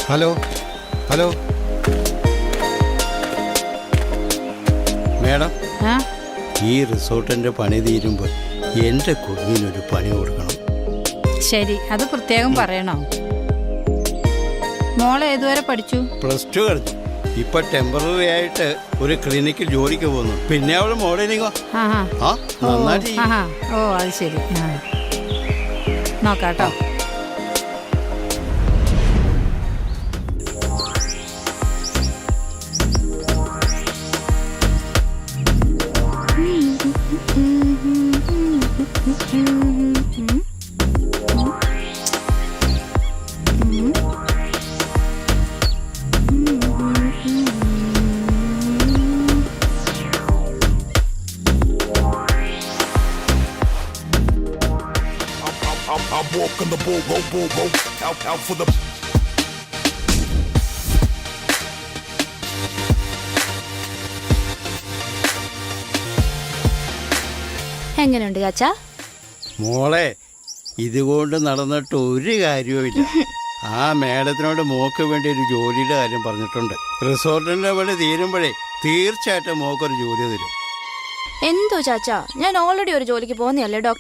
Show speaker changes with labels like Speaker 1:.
Speaker 1: Hello hello madam, ഈ റിസോർട്ടിന്റെ പണി തീരുമ്പോൾ എൻ്റെ കുഞ്ഞിനൊരു പണി കൊടുക്കണം.
Speaker 2: ശരി, അത് പ്രത്യേകം പറയണോ? മോളെ ഏതുവരെ പഠിച്ചു?
Speaker 1: +2 കഴിഞ്ഞു. ഇപ്പൊ ടെമ്പററി ആയിട്ട് ഒരു ക്ലിനിക്കിൽ ജോലിക്ക് പോകുന്നു. പിന്നെ അവള് മോഡലിങ്ങോ. നന്നായിട്ട്.
Speaker 2: ഓ അത് ശരി, നോക്കാട്ടോ.
Speaker 3: I walk on the boat, out for the.
Speaker 4: എങ്ങനെയുണ്ട് ചാച്ചാ?
Speaker 1: മോളെ, ഇതുകൊണ്ട് നടന്നിട്ട് ഒരു കാര്യവുമില്ല. ആ മേഡത്തിനോട് മോക്ക് വേണ്ടി ഒരു ജോലിയുടെ കാര്യം പറഞ്ഞിട്ടുണ്ട്. റിസോർട്ടിന്റെ പണി തീരുമ്പോഴേ തീർച്ചയായിട്ടും മോക്കൊരു ജോലി തരും.
Speaker 4: എന്തോ ചാച്ചാ, ഞാൻ ഓൾറെഡി ഒരു ജോലിക്ക് പോകുന്നതല്ലേ ഡോക്ടർ.